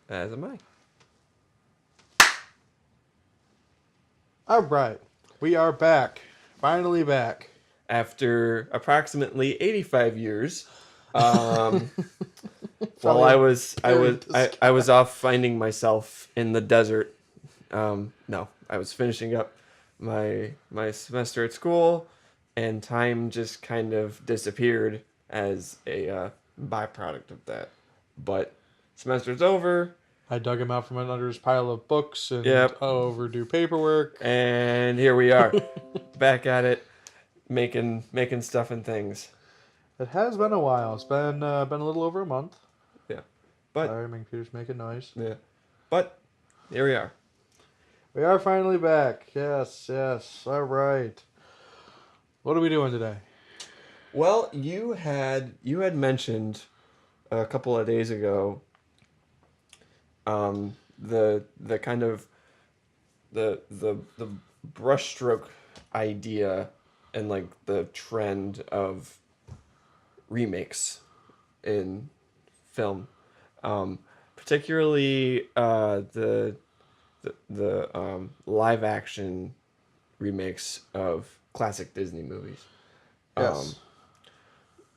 As am I. All right, we are back. Finally back. After approximately 85 years, um, while Probably I a was I very was I disgusting. was off finding myself in the desert. No, I was finishing up my semester at school, and time just kind of disappeared as a byproduct of that. But semester's over. I dug him out from under his pile of books and Yep, overdue paperwork. and here we are, back at it, making stuff and things. It has been a while. It's been a little over a month. Yeah, but Sorry, my computer's making noise. yeah, but here we are. We are finally back. Yes, yes. All right. What are we doing today? Well, you had mentioned a couple of days ago the kind of the brushstroke idea and like the trend of remakes in film, particularly the live action remakes of classic Disney movies. Um, Yes.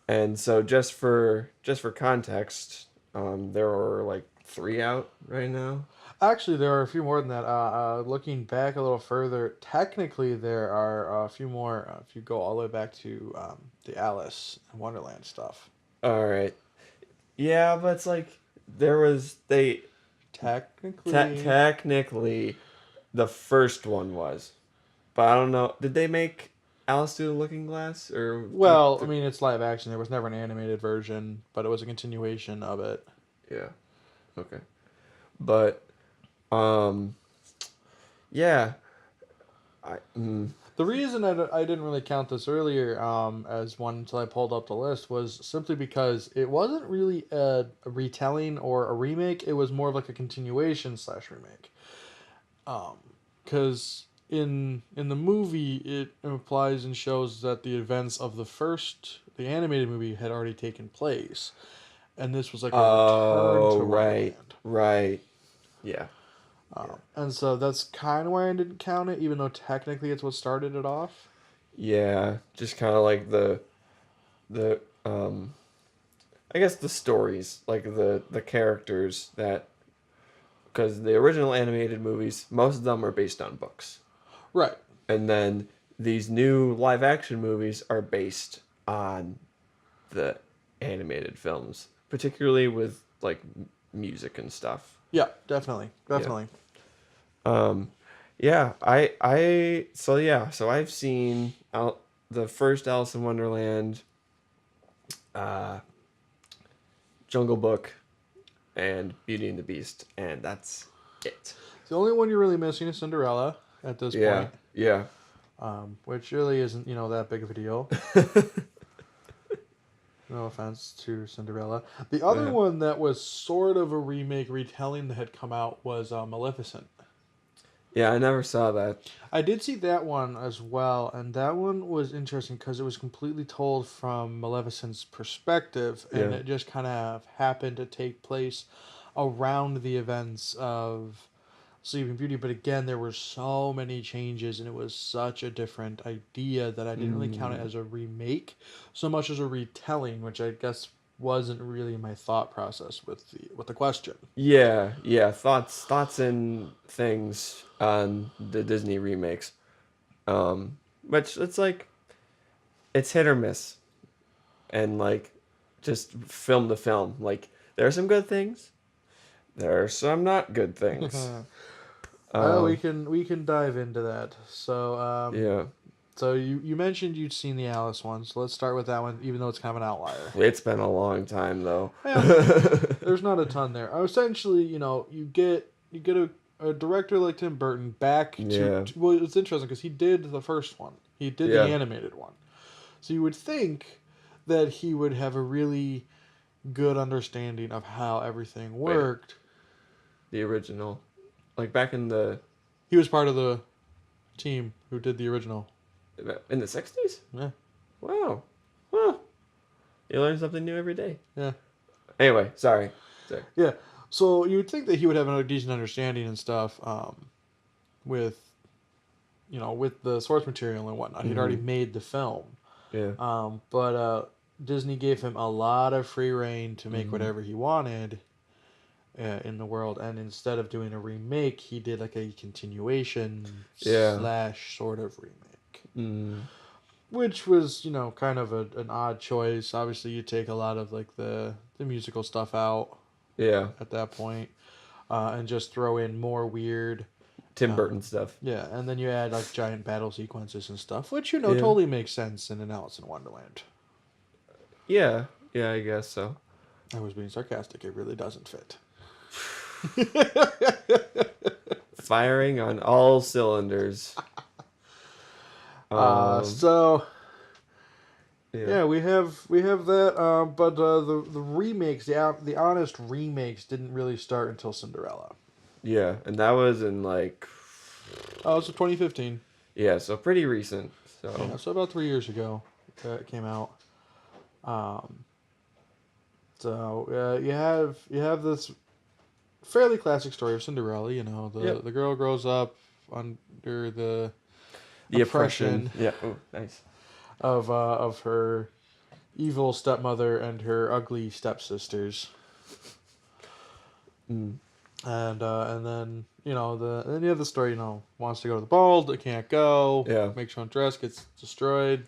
and so just for context, there are like three out right now. Actually, there are a few more than that. Looking back a little further, technically there are a few more. If you go all the way back to the Alice in Wonderland stuff. All right, yeah, but it's like there was they Technically, technically the first one was, but I don't know. Did they make Alice through the Looking Glass or well, I mean, it's live action. There was never an animated version, but it was a continuation of it. yeah, okay, but um, yeah, I The reason I didn't really count this earlier as one until I pulled up the list was simply because it wasn't really a retelling or a remake. It was more of like a continuation slash remake. Because in the movie, it implies and shows that the events of the animated movie, had already taken place, and this was like a return oh to right, Wonderland. right, yeah, yeah. And so that's kind of why I didn't count it, even though technically it's what started it off. Yeah, just kind of like the I guess the stories, like the characters that because the original animated movies, most of them are based on books. Right. And then these new live action movies are based on the animated films, particularly with like music and stuff. Yeah, definitely. Yeah. Definitely. Um yeah, so I've seen the first Alice in Wonderland, uh Jungle Book, and Beauty and the Beast, and that's it. The only one you're really missing is Cinderella at this Yeah, point, yeah. which really isn't, that big of a deal. No offense to Cinderella. The other Yeah. one that was sort of a remake retelling that had come out was Maleficent. Yeah, I never saw that. I did see that one as well, and that one was interesting because it was completely told from Maleficent's perspective, and Yeah. it just kind of happened to take place around the events of Sleeping Beauty. But again, there were so many changes, and it was such a different idea that I didn't really count it Mm. as a remake so much as a retelling, which I guess wasn't really my thought process with the question. Yeah, yeah. Thoughts and things on the Disney remakes. Which it's like it's hit or miss, and like just film to film. Like there are some good things, there are some not good things. Oh, we Um, can dive into that. yeah. So you mentioned you'd seen the Alice one, so let's start with that one, even though it's kind of an outlier. It's been a long time though. Yeah, there's not a ton there. Essentially, you get a director like Tim Burton back Yeah. well, it's interesting because he did the first one. He did the Yeah. animated one. So you would think that he would have a really good understanding of how everything Wait, worked. the original. Like back He was part of the team who did the original. in the 60s? Yeah. Wow. Huh. You learn something new every day. Yeah. Anyway, sorry. Sorry. Yeah. So you would think that he would have a decent understanding and stuff, with with the source material and whatnot. He'd already Mm-hmm. made the film, Yeah. but Disney gave him a lot of free reign to make Mm-hmm. whatever he wanted in the world. And instead of doing a remake, he did like a continuation Yeah. slash sort of remake, Mm. which was kind of an odd choice. Obviously, you take a lot of like the musical stuff out Yeah. at that point, and just throw in more weird. Tim Uh, Burton stuff. yeah, and then you add like giant battle sequences and stuff, which Yeah. totally makes sense in an Alice in Wonderland. Yeah. Yeah, I guess so. I was being sarcastic. It really doesn't fit. Firing on all cylinders. uh, Um, so yeah. yeah, we have that. But the remakes, the honest remakes, didn't really start until Cinderella. Yeah, and that was in like, Oh, it's 2015. yeah, so pretty recent. So, Yeah, so about 3 years ago that it came out. Um, so you have this fairly classic story of Cinderella. yep. The girl grows up under the The oppression. oppression Yeah. Oh, nice. of her evil stepmother and her ugly stepsisters, Mm. and then then you have the story. Wants to go to the ball, but can't go. Yeah. Makes her own dress, gets destroyed.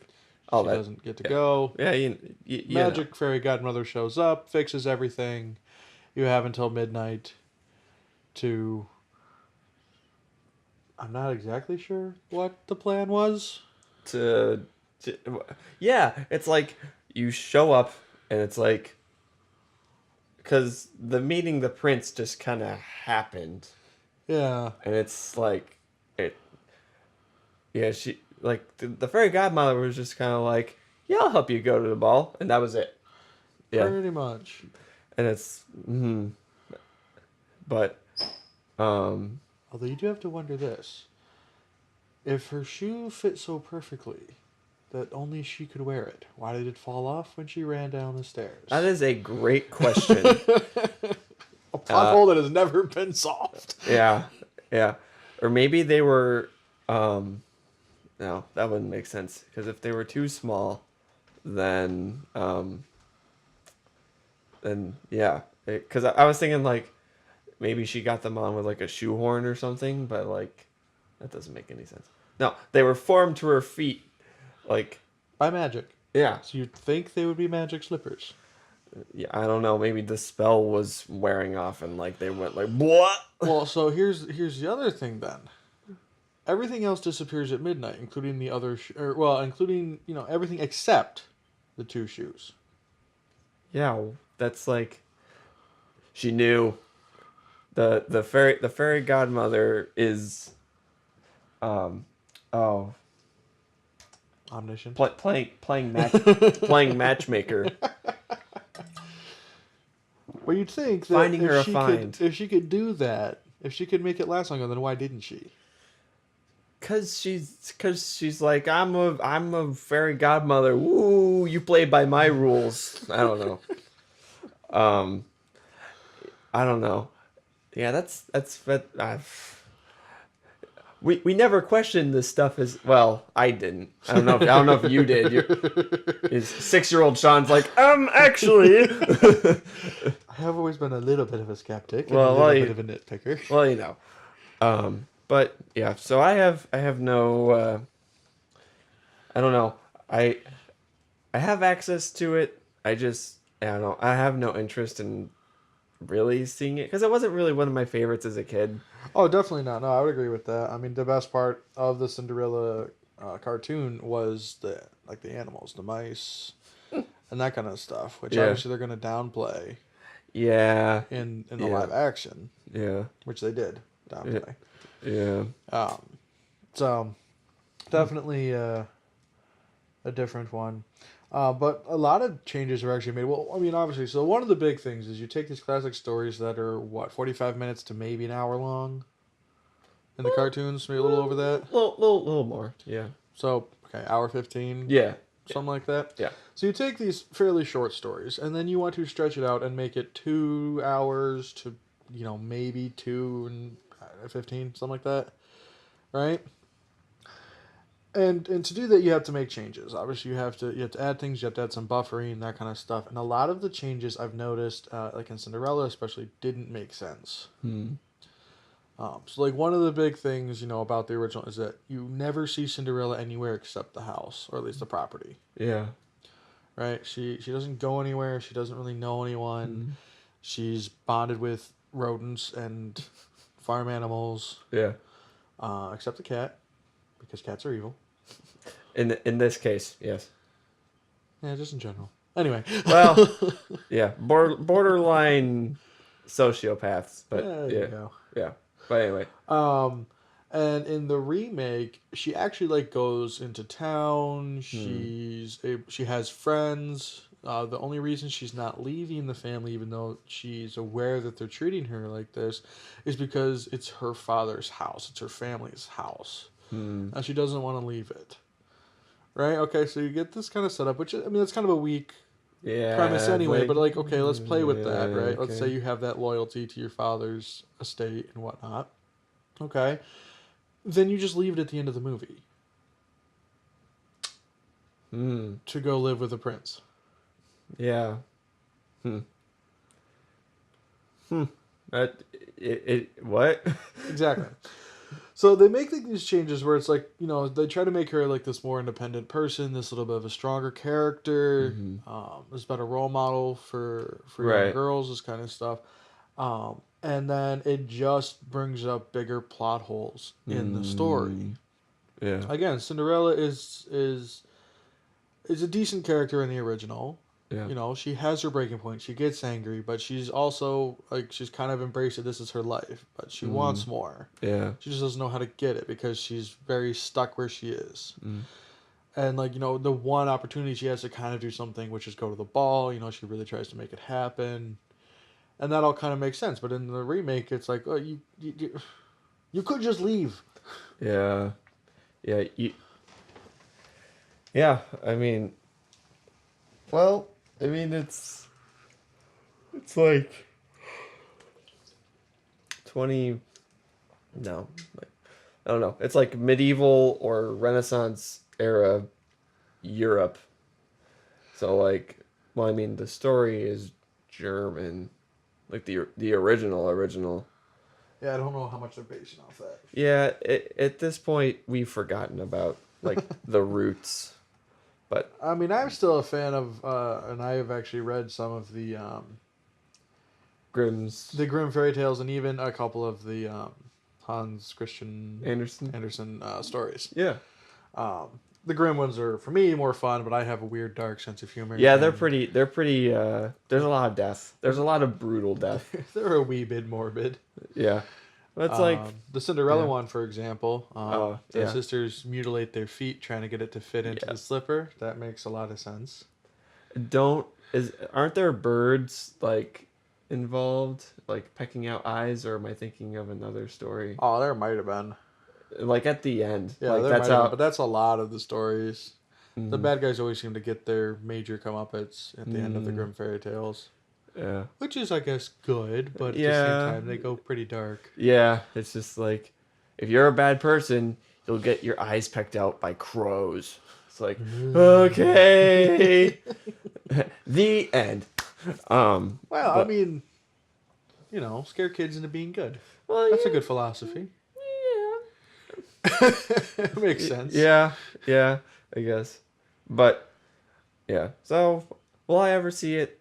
All She that. doesn't get to Yeah. go. Yeah, you know. Magic fairy godmother shows up, fixes everything. You have until midnight to. I'm not exactly sure what the plan was. To, to, yeah, it's like you show up and it's like, because the meeting the prince just kind of happened. Yeah. And it's like, it, yeah, like, the fairy godmother was just kind of like, yeah, I'll help you go to the ball. And that was it. Yeah. Pretty much. And it's, but, um, Although you do have to wonder this. If her shoe fit so perfectly that only she could wear it, why did it fall off when she ran down the stairs? that is a great question. A plot hole that has never been solved. Yeah, yeah. Or maybe they were, no, that wouldn't make sense. Because if they were too small, then, yeah. Because I was thinking, like, maybe she got them on with, like, a shoehorn or something, but, like, that doesn't make any sense. No, they were formed to her feet, like, By magic. yeah. So you'd think they would be magic slippers. Yeah, I don't know. Maybe the spell was wearing off and, like, they went, like, what? Well, so here's the other thing then. Everything else disappears at midnight, including the other, including everything except the two shoes. Yeah, that's like, she knew. The fairy godmother is, oh, Omniscient. playing matchmaker. Well, you'd think that Finding her a if find. if she could do that, if she could make it last longer, then why didn't she? Cause she's like, I'm a fairy godmother. Woo, you play by my rules. I don't know. Um, I don't know. Yeah, that's we never questioned this stuff as well. I didn't. I don't know if you did. His 6-year-old Sean's like, actually. I have always been a little bit of a skeptic and Well, a little bit of a nitpicker. Well, you know. But yeah, so I have no. I don't know. I have access to it. I don't know. I have no interest in really seeing it because it wasn't really one of my favorites as a kid. Oh, definitely not. No, I would agree with that. I mean, the best part of the Cinderella cartoon was the animals, the mice, and that kind of stuff, which Yeah. obviously they're going to downplay Yeah. in the Yeah. live action, Yeah. which they did downplay. Yeah. So definitely a different one. But a lot of changes are actually made. Well, I mean, obviously, so one of the big things is you take these classic stories that are, 45 minutes to maybe an hour long in the cartoons, maybe a little over that. Little more. Yeah. So, okay, hour 15, Yeah. something like that. Yeah. So you take these fairly short stories, and then you want to stretch it out and make it 2 hours to maybe 2 and 15, something like that, right? And to do that, you have to make changes. Obviously, you have to add things. You have to add some buffering, that kind of stuff. And a lot of the changes I've noticed, like in Cinderella especially, didn't make sense. Hmm. So like one of the big things about the original is that you never see Cinderella anywhere except the house, or at least the property. Yeah. Right? She doesn't go anywhere. She doesn't really know anyone. Hmm. She's bonded with rodents and farm animals, Yeah. except the cat, because cats are evil. In this case, yes. Yeah, just in general. Anyway. Well, yeah, borderline sociopaths, but There you yeah, go. yeah. But anyway, Um, and in the remake, she actually like goes into town. hmm. She has friends. The only reason she's not leaving the family, even though she's aware that they're treating her like this, is because it's her father's house. It's her family's house, Hmm. and she doesn't want to leave it. Right? Okay, so you get this kind of setup, which I mean, it's kind of a weak premise Yeah, it's anyway. like, But like, okay, let's play with yeah, that. Right? Let's say okay. you have that loyalty to your father's estate and whatnot. Okay, then you just leave it at the end of the movie Hmm. to go live with a prince. Yeah. Hmm. Hmm. That what? Exactly. So they make like these changes where it's like they try to make her like this more independent person, this little bit of a stronger character, Hmm. this better role model for young Right. girls, this kind of stuff. And then it just brings up bigger plot holes in the story. Hmm. Yeah. Again, Cinderella is a decent character in the original. Yeah. She has her breaking point. She gets angry, but she's also like she's kind of embraced it. This is her life, but she Hmm. wants more. Yeah. She just doesn't know how to get it because she's very stuck where she is. Mm. And like the one opportunity she has to kind of do something, which is go to the ball. She really tries to make it happen, and that all kind of makes sense. But in the remake, it's like, oh, you could just leave. Yeah. Yeah. Yeah. I mean, well, I mean, it's like 20. No, like, I don't know. It's like medieval or Renaissance era Europe. So like, well, I mean, the story is German, like the original. Yeah, I don't know how much they're basing off that. Yeah, at this point, we've forgotten about like the roots, but I mean, I'm still a fan of, and I have actually read some of Grimm's the Grimm fairy tales, and even a couple of the Hans Christian Andersen. Andersen stories. Yeah, The Grimm ones are for me more fun, but I have a weird dark sense of humor. yeah, they're And pretty. They're pretty. There's a lot of death. There's a lot of brutal death. they're a wee bit morbid. Yeah, that's like The Cinderella yeah. one, for example, Oh the yeah, sisters mutilate their feet trying to get it to fit into yeah. the slipper. That makes a lot of sense. Don't is aren't there birds like involved, like pecking out eyes, or am I thinking of another story? Oh, there might have been. Like at the end, Yeah, like there that's might have been, but how. that's a lot of the stories. The Mm, bad guys always seem to get their major comeuppance at the end of the mm, Grimm fairy tales, yeah, which is, I guess, good, but at the same yeah, time, they go pretty dark. yeah. It's just like if you're a bad person, you'll get your eyes pecked out by crows. It's like okay, the end. Well, I But mean, scare kids into being good. well, That's a yeah, good philosophy. Makes sense. yeah, yeah. I guess, but yeah. So will I ever see it?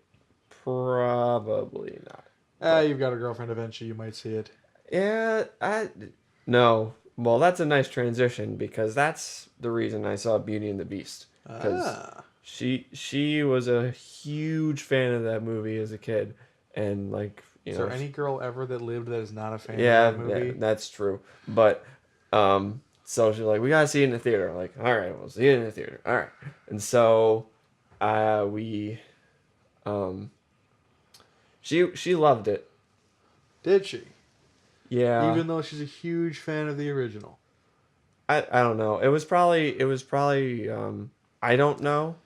Probably not. But You've got a girlfriend eventually, you might see it. yeah, I no. Well, that's a nice transition because that's the reason I saw Beauty and the Beast because Ah. she was a huge fan of that movie as a kid, and like Is there any girl ever that lived that is not a fan of yeah, that yeah, movie? that's true. But so she's like, we gotta see it in the theater. I'm like, all right, we'll see it in the theater. All right, and so we um she loved it. Did she? Yeah, Even though she's a huge fan of the original. I don't know. It was probably I don't know,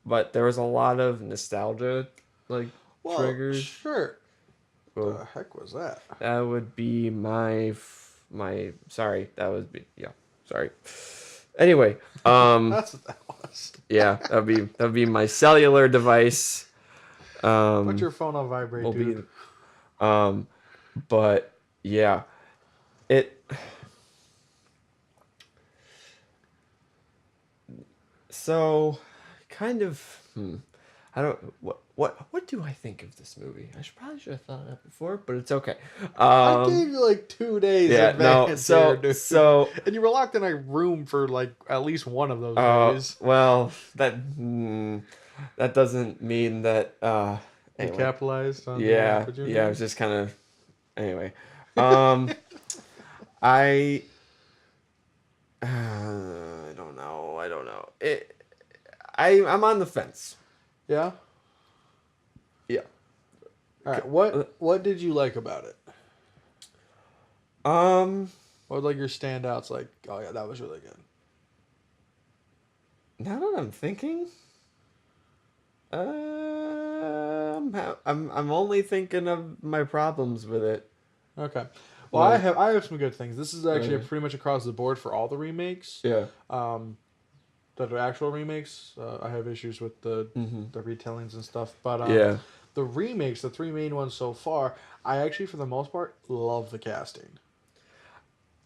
but there was a lot of nostalgia like Well, triggers. sure. Well, The heck was that? that would be my. Sorry, that would be yeah. Sorry. Anyway, That's what that was. yeah, that'd be my cellular device. Put Um, your phone on vibrate, will be, dude. um, but yeah, it. So, kind of. I don't. What do I think of this movie? Should have thought of that before, but it's okay. I gave you like 2 days Yeah. No. advance here, dude. So. And you were locked in a room for like at least one of those days. Well, that doesn't mean that. You Anyway. capitalized on the Yeah. opportunity. Yeah. I was just kind of. Anyway. Um. I. I don't know. I don't know. I'm on the fence. Yeah. Yeah. All right. What did you like about it? Um. What were like your standouts? Like, oh yeah, that was really good. Now that I'm thinking, I'm only thinking of my problems with it. Okay. Well, Like, I have some good things. This is actually okay. pretty much across the board for all the remakes. Yeah. Um, that are actual remakes. I have issues with the Mm-hmm. the retellings and stuff, but Yeah. the remakes, the three main ones so far, I actually for the most part love the casting.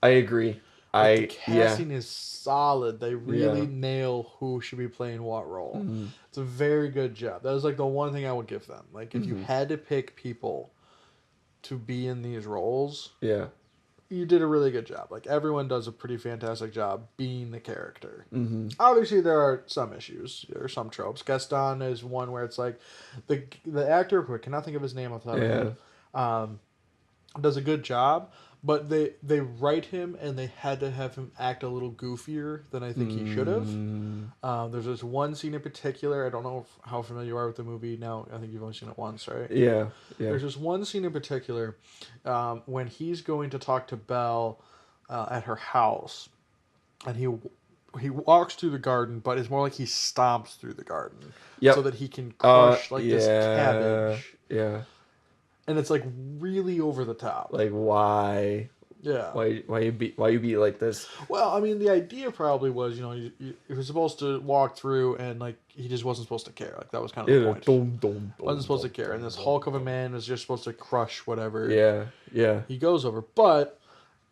I agree. Like the Yeah. casting is solid. They really Yeah. nail who should be playing what role. Mm-hmm. It's a very good job. That is like the one thing I would give them. Like if you Mm-hmm. had to pick people to be in these roles, Yeah. you did a really good job. Like everyone does a pretty fantastic job being the character. Mm-hmm. Obviously, there are some issues. There are some tropes. Gaston is one where it's like the actor who I cannot think of his name off the top of my Yeah. head, does a good job, but they write him and they had to have him act a little goofier than I think he should have. Mm-hmm. There's this one scene in particular. I don't know how familiar you are with the movie now. I think you've only seen it once, right? Yeah. Yeah. There's this one scene in particular when he's going to talk to Belle at her house, and he walks through the garden, but it's more like he stomps through the garden so Yep. that he can crush like this Yeah. cabbage, Yeah. and it's like really over the top. Like why? Yeah. Why you be like this? Well, I mean, the idea probably was, he was supposed to walk through, and like he just wasn't supposed to care. Like that was kind of the Yeah. point. Dum, dum, Wasn't dum, supposed to dum, care, and dum, this dum, Hulk of a dum. man was just supposed to crush whatever Yeah. Yeah. he goes over. But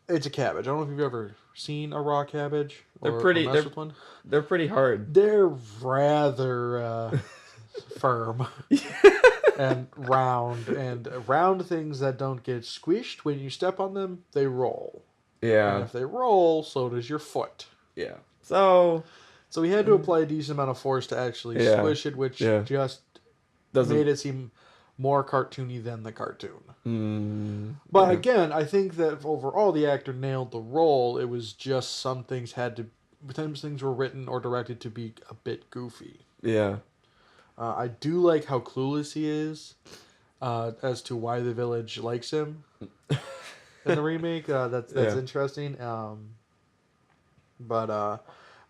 it's a cabbage. I don't know if you've ever seen a raw cabbage or messed with one. They're pretty hard. They're rather firm and round things that don't get squished when you step on them. They roll, and Yeah. if they roll, so does your foot. Yeah. So So we had to apply a decent amount of force to actually Yeah. squish it, which Yeah. just doesn't. made it seem more cartoony than the cartoon. But Yeah. again, I think that overall the actor nailed the role. It was just some things were written or directed to be a bit goofy. Yeah. I do like how clueless he is as to why the village likes him in the remake. That's Yeah. interesting.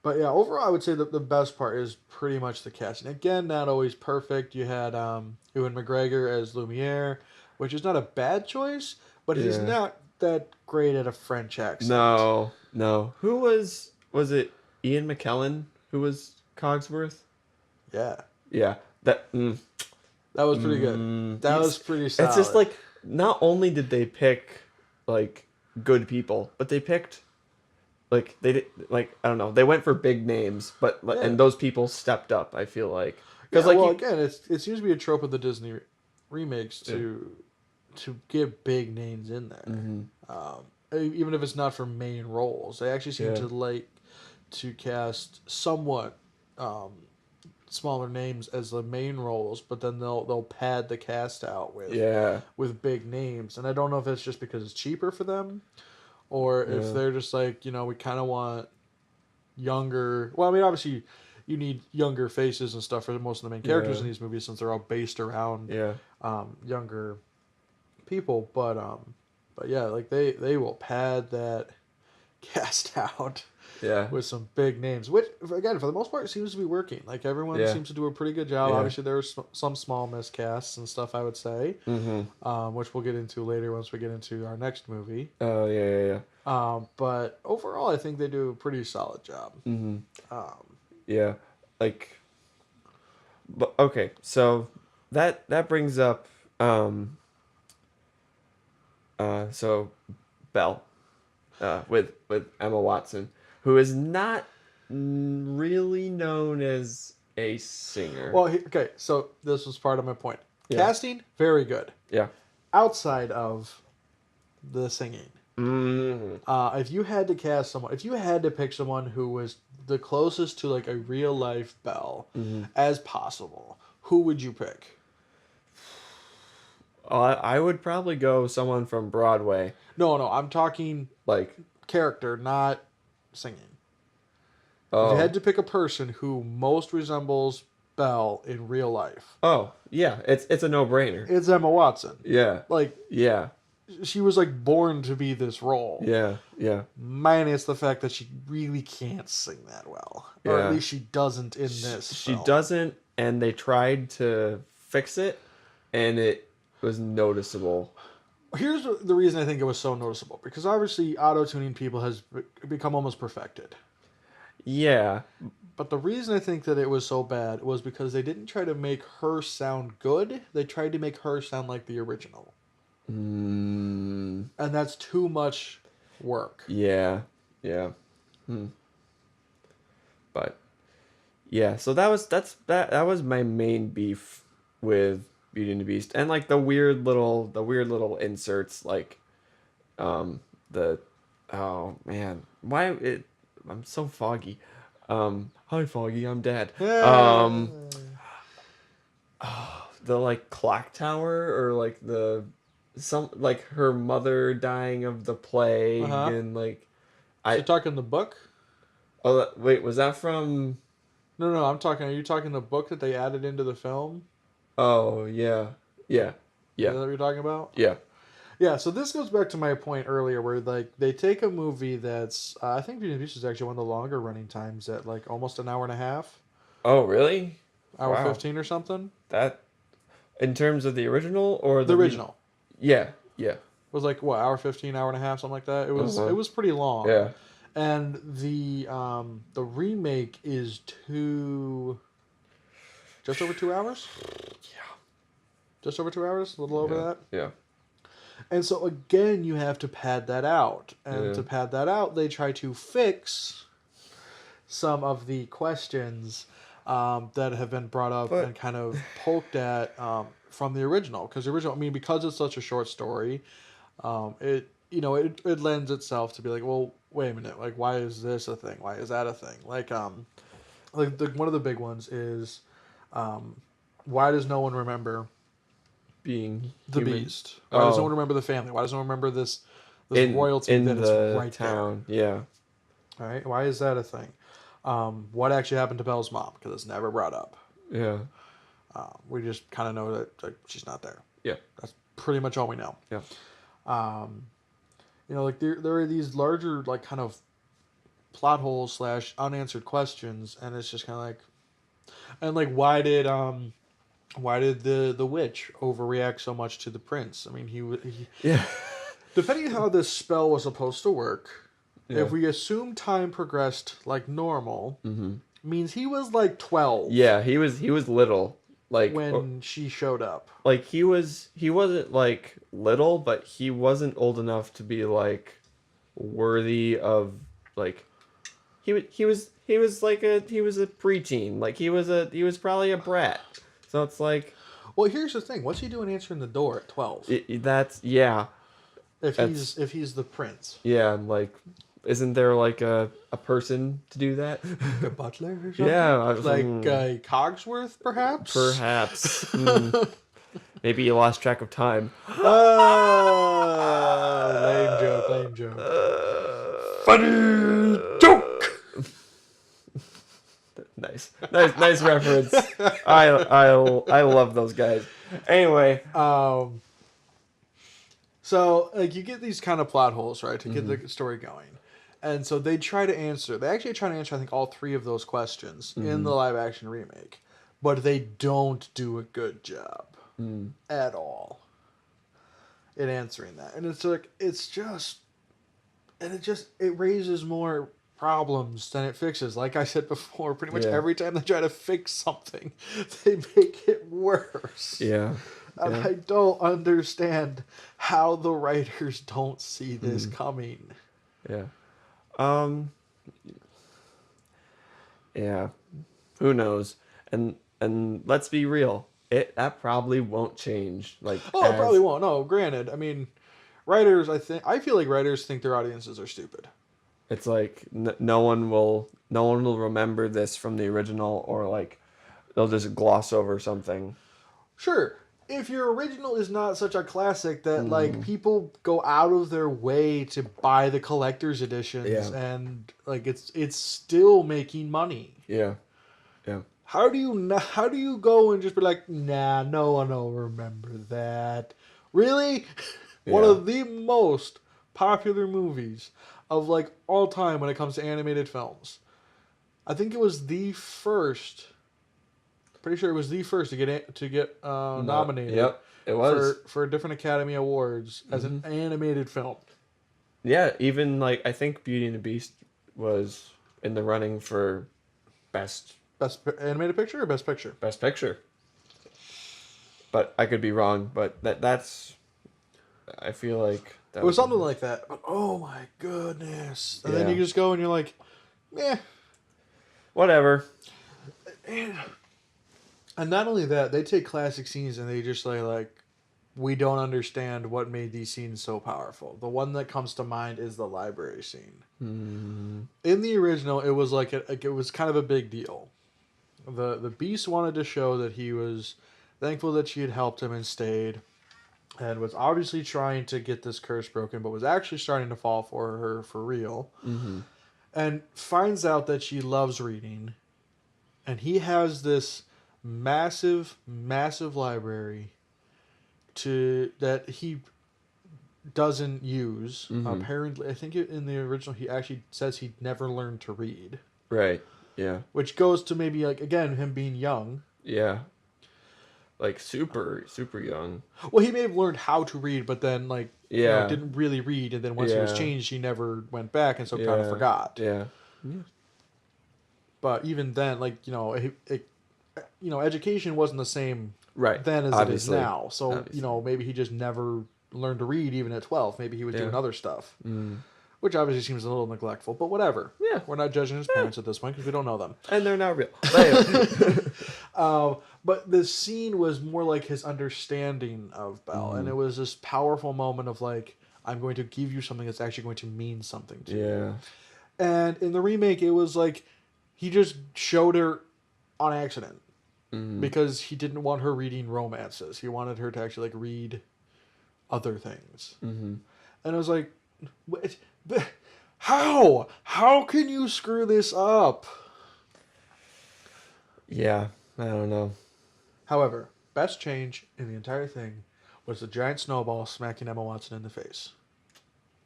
But yeah, overall, I would say that the best part is pretty much the casting. Again, not always perfect. You had Ewan McGregor as Lumiere, which is not a bad choice, but he's Yeah. not that great at a French accent. No. Who was it? Ian McKellen who was Cogsworth? Yeah, Yeah. That. that was pretty good. That was pretty solid. It's just like not only did they pick like good people, but they picked like they did like I don't know, they went for big names, but Yeah. and those people stepped up. I feel like because like again, it seems to be a trope of the Disney remakes to get big names in there. Even if it's not for main roles, they actually seem Yeah. to like to cast somewhat smaller names as the main roles, but then they'll pad the cast out with big names. And I don't know if it's just because it's cheaper for them, or if they're just like, we kind of want younger. Well, I mean, obviously, you need younger faces and stuff for most of the main characters in these movies since they're all based around younger people. But yeah, like they will pad that cast out Yeah. with some big names, which again, for the most part, seems to be working. Like everyone Yeah. seems to do a pretty good job. Yeah. Obviously, there are some small miscasts and stuff, I would say, which we'll get into later once we get into our next movie. Oh yeah. But overall, I think they do a pretty solid job. Yeah. Like, but okay, so that brings up so Belle, with Emma Watson, who is not really known as a singer. Well, okay, so this was part of my point. Yeah. Casting, very good. Yeah. Outside of the singing, if you had to cast someone, if you had to pick someone who was the closest to like a real life Belle as possible, who would you pick? I would probably go someone from Broadway, No, I'm talking like character, not singing. If you oh had to pick a person who most resembles Belle in real life, oh yeah, it's a no-brainer. it's Emma Watson. Yeah. Like Yeah. she was like born to be this role. Yeah. Minus the fact that she really can't sing that well, or Yeah. at least she doesn't in this. She film. doesn't, and they tried to fix it, and it was noticeable. Here's the reason I think it was so noticeable, because obviously auto-tuning people has become almost perfected. Yeah. But the reason I think that it was so bad was because they didn't try to make her sound good. They tried to make her sound like the original. And that's too much work. Yeah. But yeah, so that was my main beef with Beauty and the Beast, and like the weird little inserts, like the oh man, I'm so foggy. Hi Foggy, I'm Dad. The like clock tower, or like like her mother dying of the plague, and like You're talking the book? oh wait, was that from? No, I'm talking. Are you talking the book that they added into the film? Oh yeah. Is that what you're talking about? Yeah. Yeah, so this goes back to my point earlier, where like they take a movie that's I think Beauty and the Beast is actually one of the longer running times, at like almost an hour and a half, Oh really? hour Wow. 15 or something. That, in terms of the original or The original Yeah. was like what, hour 15, hour and a half, something like that. It was pretty long. Yeah. And the remake is just over 2 hours. Yeah. Just over 2 hours, a little over that. Yeah. And so again, you have to pad that out. And to pad that out, they try to fix some of the questions that have been brought up and kind of poked at from the original. Because the original, I mean, because it's such a short story, it lends itself to be like, well, wait a minute, like, why is this a thing? Why is that a thing? Like one of the big ones is, why does no one remember Being the human. Beast? Why does no one remember the family? Why does no one remember this royalty in that the is right town? there? Yeah. All right, why is that a thing? What actually happened to Belle's mom? Because it's never brought up. Yeah. We just kind of know that like, she's not there. Yeah. That's pretty much all we know. Yeah. Like there are these larger like kind of plot holes / unanswered questions, and it's just kind of like, and like why did the witch overreact so much to the prince? I mean, he Yeah. depending on how this spell was supposed to work, Yeah. if we assume time progressed like normal, means he was like 12. Yeah, he was little, like when she showed up. Like he wasn't like little, but he wasn't old enough to be like worthy of like he was like he was a preteen, like he was probably a brat. So it's like, well, here's the thing: what's he doing answering the door at 12? That's yeah. If he's the prince. Yeah, like, isn't there like a person to do that? Like a butler or something? Yeah, like Cogsworth, perhaps. Perhaps. Maybe you lost track of time. Lame joke. Funny joke. Nice reference. I love those guys. Anyway, so like you get these kind of plot holes, right, to get the story going, And so they try to answer. They actually try to answer, I think, all three of those questions in the live action remake, but they don't do a good job at all in answering that. And it's like it raises more problems than it fixes. Like I said before, pretty much Yeah. every time they try to fix something, they make it worse. Yeah. And Yeah. I don't understand how the writers don't see this coming. Yeah. Um. Yeah. Who knows? And let's be real. That probably won't change. Like Oh, it probably as won't. No, granted. I mean, writers, I feel like writers think their audiences are stupid. it's like no one will remember this from the original, or like they'll just gloss over something. Sure, if your original is not such a classic that like people go out of their way to buy the collector's editions Yeah. and like it's still making money. Yeah. Yeah. How do you go and just be like, nah, no one will remember that? Really? One Yeah. of the most popular movies of like all time when it comes to animated films. I think it was the first. Pretty sure it was the first to get nominated. Yep. It was. For different Academy Awards as an animated film. Yeah, even like I think Beauty and the Beast was in the running for best Animated picture or best picture? best picture. But I could be wrong, but that's I feel like that It was something like that. But oh my goodness! And then Yeah. you just go and you're like, eh. whatever. And not only that, they take classic scenes and they just like, we don't understand what made these scenes so powerful. The one that comes to mind is the library scene. In the original, it was like it was kind of a big deal. The Beast wanted to show that he was thankful that she had helped him and stayed, and was obviously trying to get this curse broken, but was actually starting to fall for her for real. And finds out that she loves reading, and he has this massive, massive library that he doesn't use. Apparently, I think in the original he actually says he never learned to read, Right. Yeah. which goes to maybe like again him being young. Yeah. Like super young. Well, he may have learned how to read, but then like Yeah. didn't really read, and then once he was Yeah. changed, he never went back, and so kind of Yeah. forgot. Yeah. But even then, like education wasn't the same Right. then as Obviously. it is now. So Obviously. maybe he just never learned to read even at 12. Maybe he was doing other stuff, which obviously seems a little neglectful. But whatever. Yeah. We're not judging his parents at this point because we don't know them. And they're not real. But But the scene was more like his understanding of Belle, and it was this powerful moment of like, I'm going to give you something that's actually going to mean something to you. yeah. And in the remake, it was like he just showed her on accident because he didn't want her reading romances. He wanted her to actually like read other things. And I was like, how? How can you screw this up? Yeah. I don't know. However, best change in the entire thing was the giant snowball smacking Emma Watson in the face.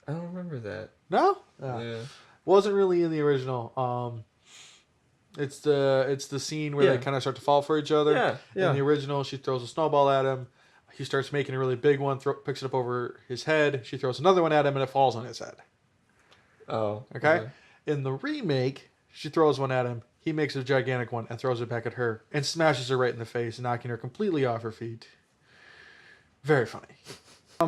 I don't remember that. No? Yeah. Wasn't really in the original. It's the scene where Yeah. they kind of start to fall for each other. Yeah, yeah. In the original, she throws a snowball at him. He starts making a really big one, picks it up over his head. She throws another one at him, and it falls on his head. Oh. Okay? In the remake, she throws one at him. He makes a gigantic one and throws it back at her and smashes her right in the face, knocking her completely off her feet. Very funny.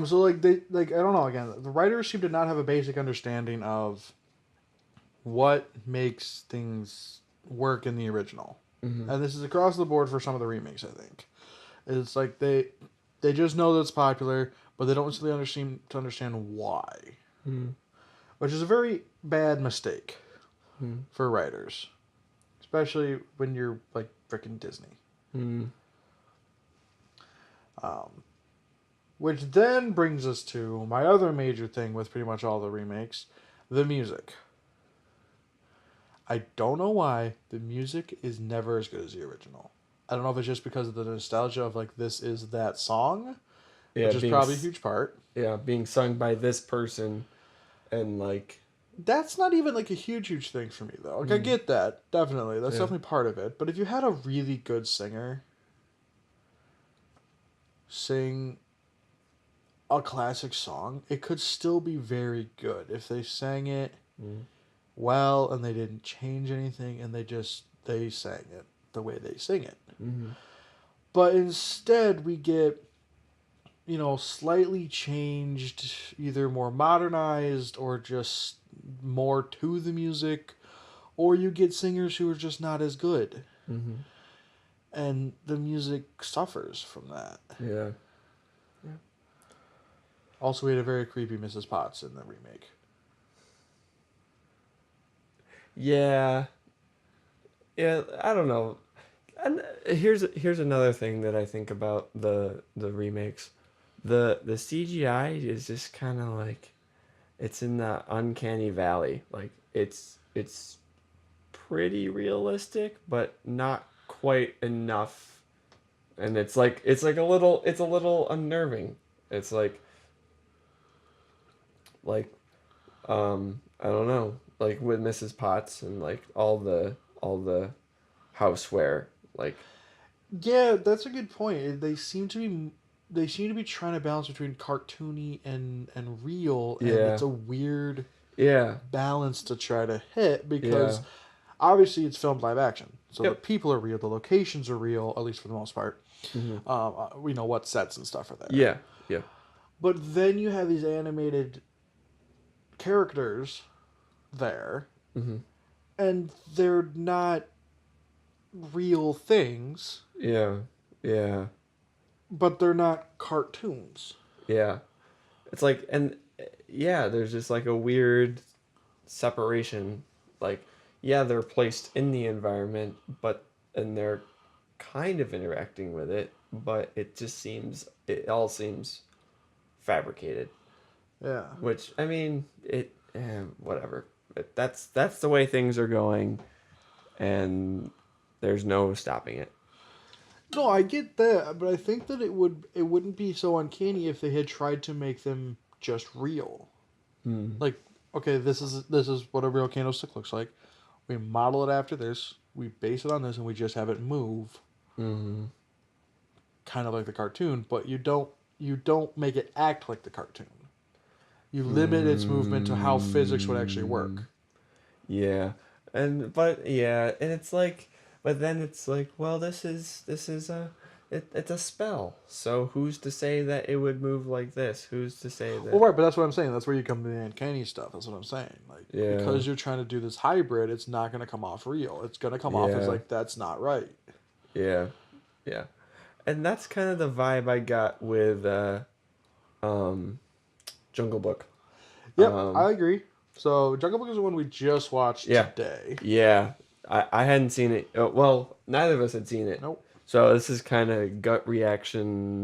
So like I don't know, again, the writers seem to not have a basic understanding of what makes things work in the original. And this is across the board for some of the remakes, I think. It's like they just know that it's popular, but they don't necessarily understand why. Which is a very bad mistake for writers. Especially when you're like freaking Disney. Which then brings us to my other major thing with pretty much all the remakes, the music. I don't know why the music is never as good as the original. I don't know if it's just because of the nostalgia of like this is that song, Yeah. which is probably a huge part. Yeah, being sung by this person, and like That's not even like a huge thing for me though. Like I Mm. get that, definitely. That's Yeah. definitely part of it. But if you had a really good singer sing a classic song, it could still be very good if they sang it Mm. well and they didn't change anything and they sang it the way they sing it. Mm. But instead we get, slightly changed, either more modernized or just more to the music, or you get singers who are just not as good. Mm. And the music suffers from that. Yeah. Yeah. Also, we had a very creepy Mrs. Potts in the remake. Yeah. Yeah. I don't know. And here's another thing that I think about the remakes. The CGI is just kind of like it's in the uncanny valley. Like it's pretty realistic, but not quite enough. And it's like a little unnerving. It's like I don't know, like with Mrs. Potts and like all the houseware, like Yeah, that's a good point. They seem to be trying to balance between cartoony and real, and yeah, it's a weird yeah, balance to try to hit yeah, because obviously it's filmed live action, so the yep, people are real, the locations are real, at least for the most part. hmm, We know what sets and stuff are there, yeah, yeah, but then you have these animated characters there, hmm, and they're not real things, yeah, yeah, but they're not cartoons. yeah. It's like and yeah, there's just like a weird separation. Like yeah, they're placed in the environment, but and they're kind of interacting with it, but it all seems fabricated. Yeah. Which I mean, whatever. That's the way things are going, and there's no stopping it. No, I get that, but I think that it wouldn't be so uncanny if they had tried to make them just real. Hmm. Like, okay, this is what a real candlestick looks like. We model it after this. We base it on this, and we just have it move, Hmm. kind of like the cartoon. But you don't make it act like the cartoon. You limit its movement to how physics would actually Hmm. work. Yeah, and it's like, but then it's like, well, this is it's a spell. So who's to say that it would move like this? Who's to say Well, that? right, but that's what I'm saying. That's where you come to the uncanny stuff. That's what I'm saying. Like, Yeah, because you're trying to do this hybrid, it's not going to come off real. It's going to come off as yeah, like that's not right. yeah, yeah. And that's kind of the vibe I got with um, Jungle Book. Yep, Um, I agree. So Jungle Book is the one we just watched yeah, today. yeah. I hadn't seen it. Well, neither of us had seen it. Nope. So this is kind of gut reaction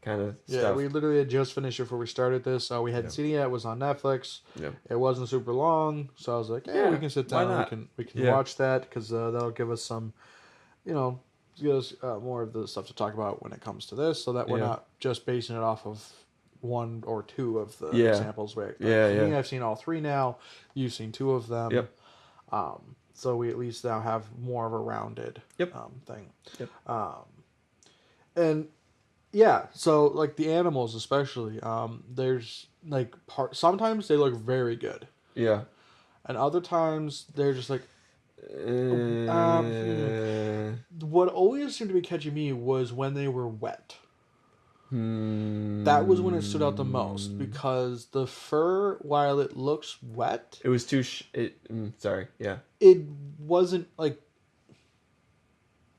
kind of Yeah, stuff. we literally had just finished it before we started this. We hadn't Yeah, seen it yet. It was on Netflix. yeah, It wasn't super long, so I was like, "Yeah, we yeah. can sit Why down. We not? can we can Yeah, watch that because that'll give us some, you know, give us more of the stuff to talk about when it comes to this, so that we're yeah, not just basing it off of one or two of the yeah, examples. Like yeah, for yeah. me, I've seen all three now. You've seen two of them. Yep, So we at least now have more of a rounded yep, thing. yep. Um, and yeah, so like the animals especially, there's like sometimes they look very good, Yeah. and other times they're just like hmm. Uh, What always seemed to be catching me was when they were wet. That was when it stood out the most hmm. because the fur, while it looks wet, It was too. Sorry. Yeah. it wasn't like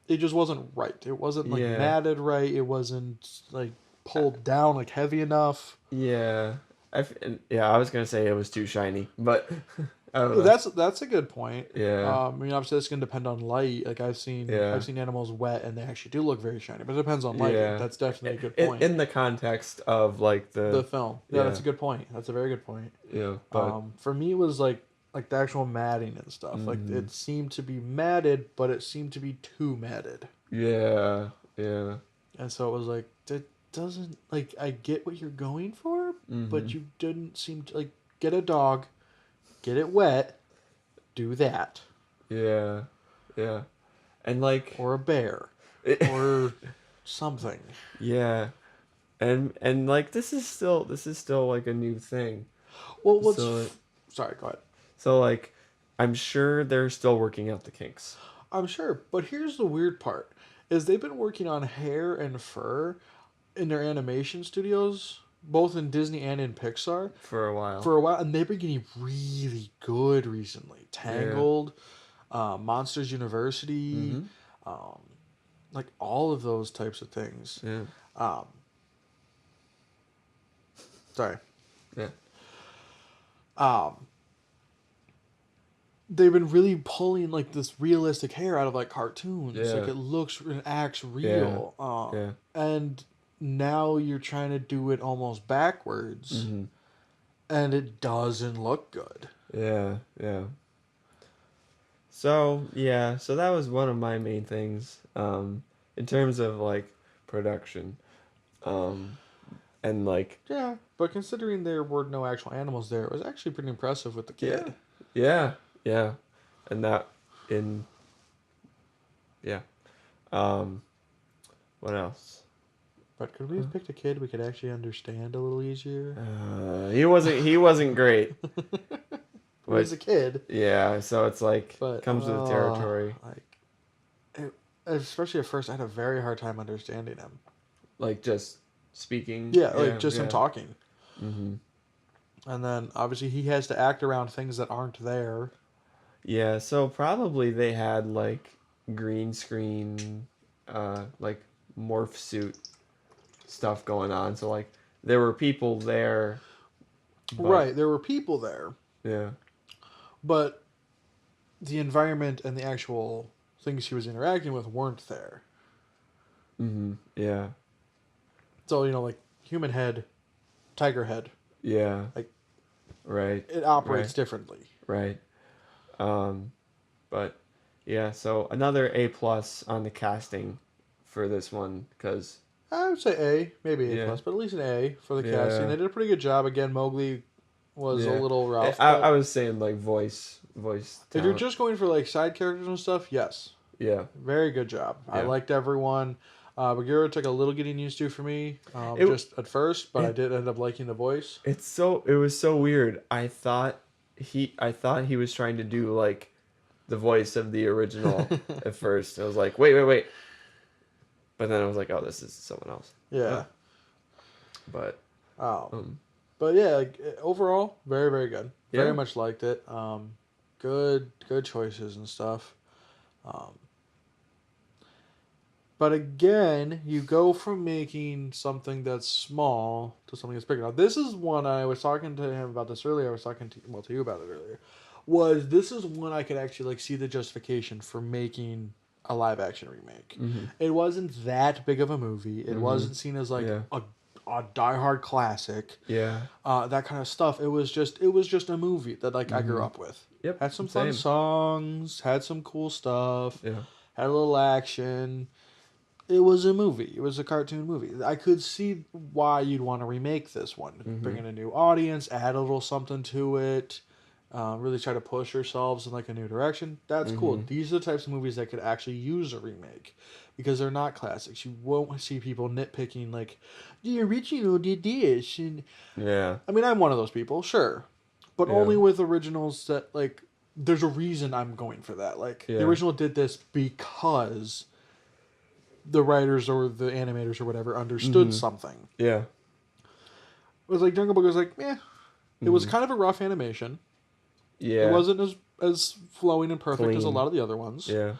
it just wasn't right. It wasn't like Yeah. matted right. It wasn't like pulled down like heavy enough. Yeah. Yeah. I was gonna say it was too shiny, but I don't know. That's a good point. Yeah. Obviously that's gonna depend on light. Like I've seen Yeah. I've seen animals wet and they actually do look very shiny, but it depends on lighting. Yeah. That's definitely a good In point. in the context of like The the film, yeah, yeah that's a good point. That's a very good point. yeah but For me, it was like the actual matting and stuff. Like mm, it seemed to be matted, but it seemed to be too matted, yeah yeah and so it was like that doesn't like I get what you're going for, but mm-hmm. you didn't seem to like get a dog. get it wet, do that. Yeah. Yeah. And like Or a bear. Or something. yeah. And like this is still like a new thing. Well, So sorry, go ahead. so like I'm sure they're still working out the kinks I'm sure, but here's the weird part: is they've been working on hair and fur in their animation studios, both in Disney and in Pixar, for a while. for a while, and they've been getting really good recently. Yeah. Tangled, Monsters University, Mhm. um, like all of those types of things. Yeah. Um, sorry. Yeah. Um, they've been really pulling like this realistic hair out of like cartoons. Like Yeah. it looks and acts Yeah. real. Yeah. And now you're trying to do it almost backwards, Mhm. and it doesn't look good. Yeah. Yeah. So, yeah, so that was one of my main things in terms of like production. Um and like Yeah, but considering there were no actual animals there, it was actually pretty impressive with the yeah. kid. Yeah. Yeah. And that in yeah. Um what else? But could we have picked a kid we could actually understand a little easier? He wasn't great. He was But a kid, yeah, so it's like but comes with the territory. like, especially at first, I had a very hard time understanding him. Like just speaking. Yeah, like Yeah, just him yeah. talking. Mhm. And then obviously he has to act around things that aren't there. Yeah, so probably they had like green screen like morph suit stuff going on. So like there were people there, but Right, there were people there, yeah. but the environment and the actual things he was interacting with weren't there. Mhm. Yeah. So, like human head, tiger head, Yeah. like Right. it operates Right. differently. Right. Um but yeah, so another A plus on the casting for this one cuz I would say A, maybe A yeah. plus, but at least an A for the casting. Yeah. They did a pretty good job. Again, Mowgli was a Yeah. little I, rough, I I but was saying like voice if you're talent. just going for like side characters and stuff, yes, Yeah. very good job. I Yeah. liked everyone. Bagheera took a little getting used to for me, It just at first, but I it did end up liking the voice. it was so weird. I thought he was trying to do like the voice of the original at first. I was like, wait. But then I was like, oh, this is someone else. Yeah. But Um, um but yeah, like, overall, very very good. Very yeah. much liked it. Good choices and stuff. Um, but again, you go from making something that's small to something that's bigger. Now, this is one I was talking to him about this earlier. I was talking to you about it earlier. Was this is one I could actually like see the justification for making a live action remake. Mhm. It wasn't that big of a movie. It Mhm. wasn't seen as like Yeah. a diehard classic, Yeah. that kind of stuff. It was just a movie that like I grew Mhm. up with. Yep. Had some fun Same. songs, had some cool stuff, Yeah. had a little action. It was a movie. It was a cartoon movie. I could see why you'd want to remake this one. Bring Mhm. in a new audience, add a little something to it, really try to push yourselves in like a new direction. That's cool. Mhm. These are the types of movies that could actually use a remake because they're not classics. You won't see people nitpicking like the original did this. And Yeah. I mean, I'm one of those people, sure, but Yeah. only with originals that like. There's a reason I'm going for that. Like the Yeah. original did this because the writers or the animators or whatever understood Mhm. something. Yeah. It was like Jungle Book was like, eh. It was Mhm. kind of a rough animation. It Yeah. wasn't as flowing and perfect as a Clean. lot of the other ones. Yeah.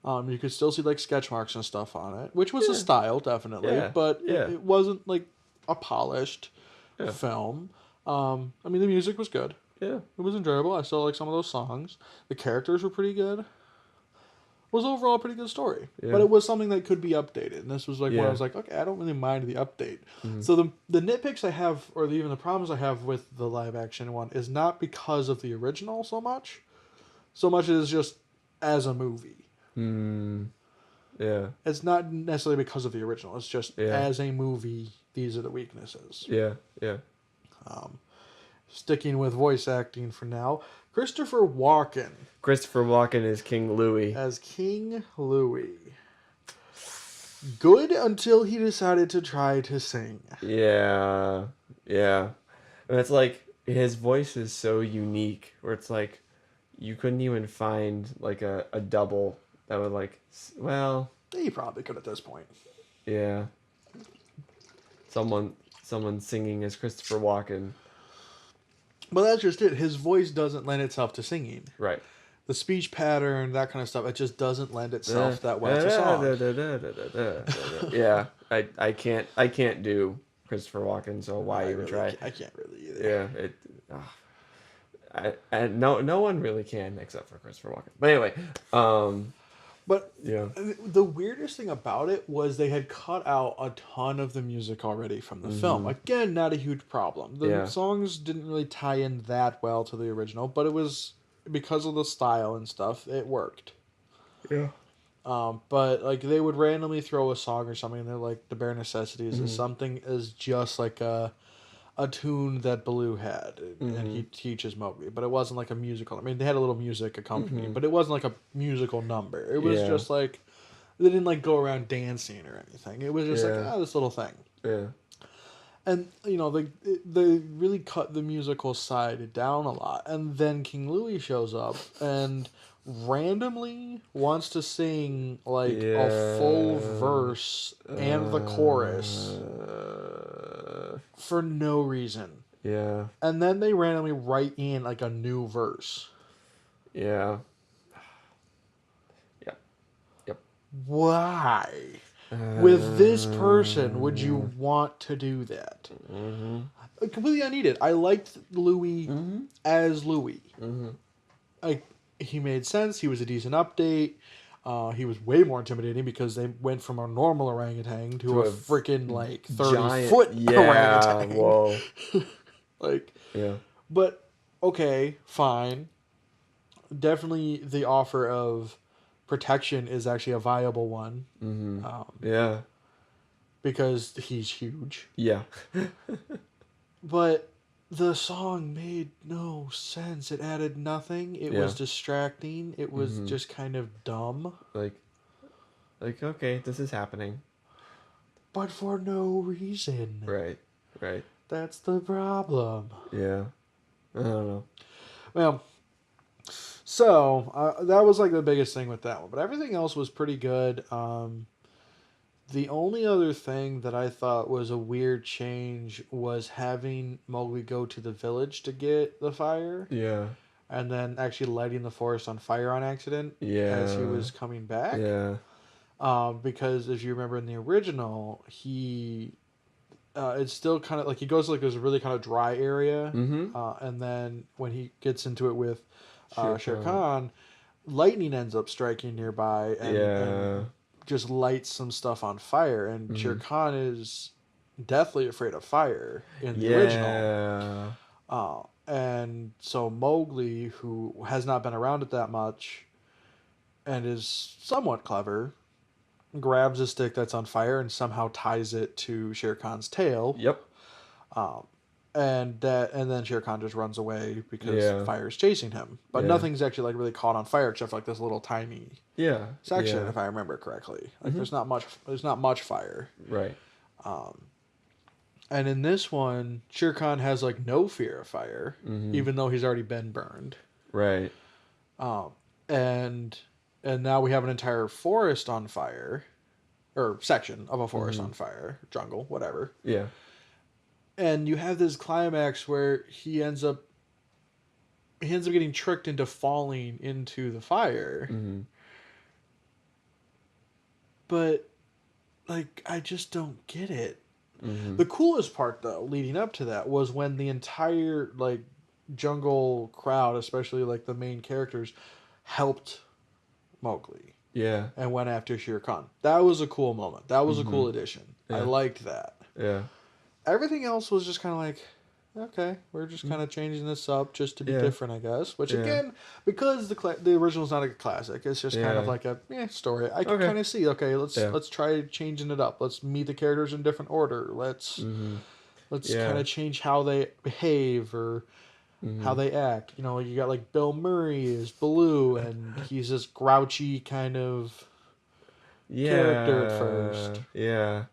You could still see like sketch marks and stuff on it, which was a Yeah. style definitely, Yeah. but it, Yeah. it wasn't like a polished Yeah. film. I mean, the music was good. Yeah. It was enjoyable. I still like some of those songs. The characters were pretty good. Was overall a pretty good story. But Yeah. it was something that could be updated. And this was like when I Yeah. was like, okay, I don't really mind the update. Mhm. So the nitpicks I have, or even the problems I have with the live action one, is not because of the original so much as just as a movie. Mm. Yeah. It's not necessarily because of the original. It's just Yeah. as a movie, these are the weaknesses. Yeah. Yeah. Um, Sticking with voice acting for now, Christopher Walken Christopher Walken is King Louis. as King Louis. Good until he decided to try to sing. Yeah, yeah. And it's like his voice is so unique, where it's like you couldn't even find like a double that would like, well, He probably could at this point. yeah, someone singing as Christopher Walken. But that's just it. His voice doesn't lend itself to singing. Right. The speech pattern, that kind of stuff, it just doesn't lend itself that well to song. Yeah, I can't do Christopher Walken, so why even try? I can't really either. Yeah, and no one really can except for Christopher Walken. But anyway, But yeah, the weirdest thing about it was they had cut out a ton of the music already from the film. Again, not a huge problem. The songs didn't really tie in that well to the original, but it was because of the style and stuff, it worked. yeah, But like they would randomly throw a song or something, and they're like the bare necessities is something is just like a tune that Baloo had, and he teaches Mowgli, but it wasn't like a musical. I mean, they had a little music accompanying, but it wasn't like a musical number. It was just like they didn't like go around dancing or anything. It was just like this little thing. yeah, And you know they really cut the musical side down a lot, and then King Louis shows up and randomly wants to sing like a full verse and the chorus for no reason. yeah, And then they randomly write in like a new verse. yeah, yep, yep. Why? With this person, would you want to do that? Completely unneeded. I liked Louis as Louis. Like he made sense. He was a decent update. He was way more intimidating because they went from a normal orangutan to a freaking like 30-foot orangutan. Whoa. Like, Yeah. but okay, fine. Definitely, the offer of protection is actually a viable one. Yeah. Because he's huge. Yeah. But the song made no sense. It added nothing. It was distracting. It was just kind of dumb. Like, okay, this is happening. But for no reason. Right. Right. That's the problem. Yeah. I don't know. Well, so that was like the biggest thing with that one. But everything else was pretty good. The only other thing that I thought was a weird change was having Mowgli go to the village to get the fire. Yeah. And then actually lighting the forest on fire on accident as he was coming back. Yeah. Because if you remember in the original, he... it's still kind of like he goes to like this really kind of dry area. And then when he gets into it with Shere Khan, lightning ends up striking nearby. And just lights some stuff on fire, and Shere Khan is deathly afraid of fire in the original. And so Mowgli, who has not been around it that much and is somewhat clever, grabs a stick that's on fire and somehow ties it to Shere Khan's tail. Yep. And then Shere Khan just runs away because fire is chasing him. But nothing's actually like really caught on fire except for like this little tiny section, if I remember correctly. Like there's not much fire. Right. And in this one, Shere Khan has like no fear of fire, even though he's already been burned. Right. And now we have an entire forest on fire, or section of a forest on fire, jungle, whatever. Yeah. And you have this climax where he ends up getting tricked into falling into the fire. But like I just don't get it. The coolest part though, leading up to that, was when the entire like jungle crowd, especially like the main characters, helped Mowgli. Yeah. And went after Shere Khan. That was a cool moment. That was a cool addition. Yeah. I liked that. Yeah. Everything else was just kind of like, okay, we're just kind of changing this up just to be different, I guess. Which again, because the original's not a classic, it's just kind of like a story. I can kind of see. Okay, let's try changing it up. Let's meet the characters in different order. Let's Let's kind Yeah. of change how they behave or how Mm-hmm. they act. You know, you got like Bill Murray is Baloo, and he's this grouchy kind of character at Yeah. first. Yeah.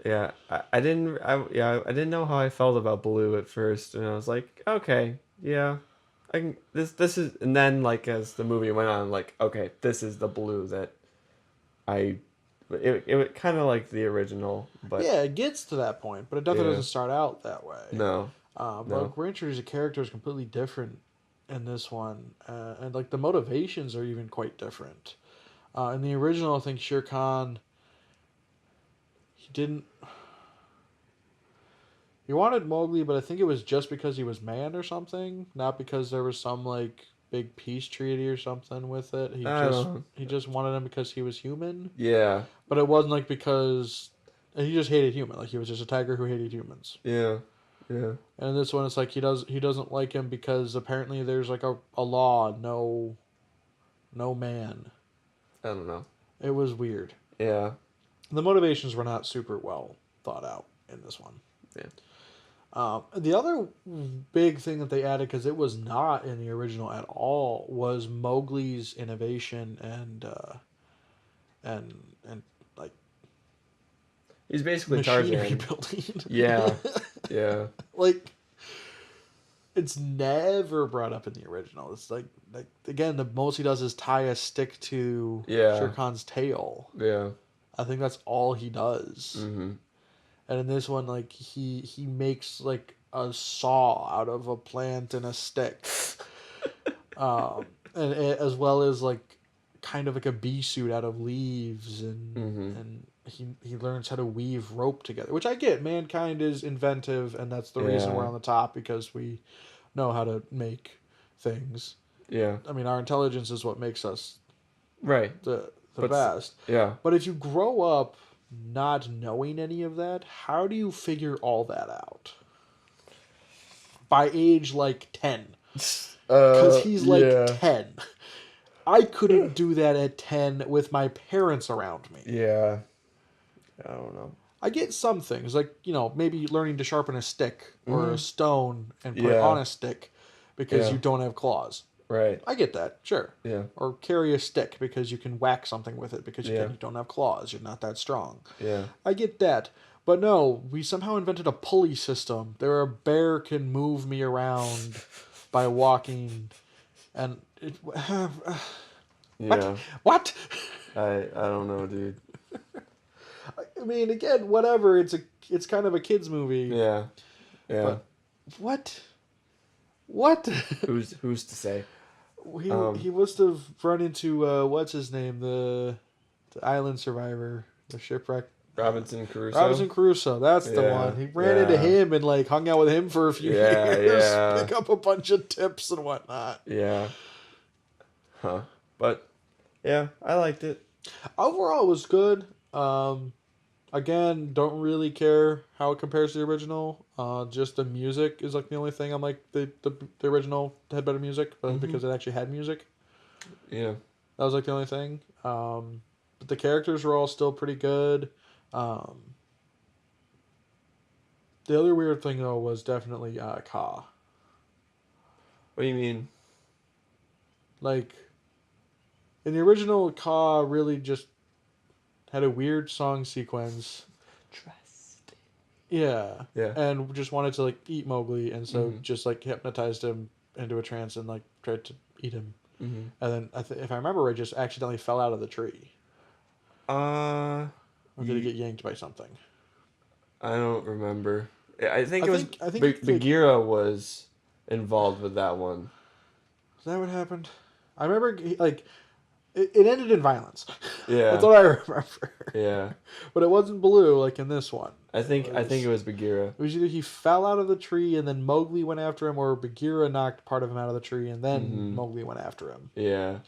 Yeah. I didn't know how I felt about Blue at first, and I was like, okay, yeah. I can this is and then like as the movie went on, like, okay, this is the Blue that I it kind of like the original, but Yeah, it gets to that point, but it definitely yeah. doesn't start out that way. No. But No. like, we're introduced to characters completely different in this one, and like the motivations are even quite different. In the original, I think Shere Khan he didn't he wanted Mowgli, but I think it was just because he was man or something, not because there was some like big peace treaty or something with it. I don't. He just wanted him because he was human, Yeah. but it wasn't like because he just hated human. Like he was just a tiger who hated humans. Yeah. Yeah. And this one, it's like he doesn't like him because apparently there's like a law, no man. I don't know. It was weird. Yeah. The motivations were not super well thought out in this one. Yeah. The other big thing that they added, because it was not in the original at all, was Mowgli's innovation and and like He's basically machinery Tarzan. building. Yeah. Yeah. Like it's never brought up in the original. It's like again, the most he does is tie a stick to Yeah. Shere Khan's tail. Yeah. I think that's all he does. Mm-hmm. And in this one, like he makes like a saw out of a plant and a stick, as well as like kind of like a bee suit out of leaves, Mm-hmm. and he learns how to weave rope together, which I get. Mankind is inventive, and that's the reason we're Yeah. on the top, because we know how to make things. Yeah. I mean, our intelligence is what makes us Right. the But best. yeah. But if you grow up not knowing any of that, how do you figure all that out? By age like 10. Because he's like Yeah. 10. I couldn't do that at 10 with my parents around me. Yeah. I don't know. I get some things, like, you know, maybe learning to sharpen a stick or a Mhm. stone and put it Yeah. on a stick because Yeah. you don't have claws. Right. I get that, sure. Yeah. Or carry a stick because you can whack something with it because Yeah. you don't have claws. You're not that strong. Yeah. I get that. But no, we somehow invented a pulley system. There a bear can move me around by walking, and it. Yeah. What? I don't know, dude. I mean, again, whatever. It's kind of a kids movie. Yeah. Yeah. But what? What? Who's to say? He must have run into what's his name, the island survivor, the shipwreck. Robinson Crusoe. Robinson Crusoe, that's the Yeah, one. He ran yeah. into him and like hung out with him for a few Yeah, years, yeah. pick up a bunch of tips and whatnot. Yeah. Huh. But yeah, I liked it. Overall, it was good. Again, don't really care how it compares to the original. Just the music is like the only thing I'm like the original had better music, but because it actually had music, Yeah. that was like the only thing. But the characters were all still pretty good. The other weird thing though was definitely Ka. What do you mean? Like in the original, Ka really just had a weird song sequence. Trust. Yeah. Yeah. And just wanted to like eat Mowgli, and so just like hypnotized him into a trance and like tried to eat him. Mm-hmm. And then if I remember right, just accidentally fell out of the tree. Or did he get yanked by something? I don't remember. I think it was. I think Bagheera was involved with that one. Is that what happened? I remember like it ended in violence. Yeah. That's what I remember. Yeah. But it wasn't Baloo like in this one. I think it was Bagheera. It was either he fell out of the tree and then Mowgli went after him, or Bagheera knocked part of him out of the tree and then Mowgli went after him. Yeah.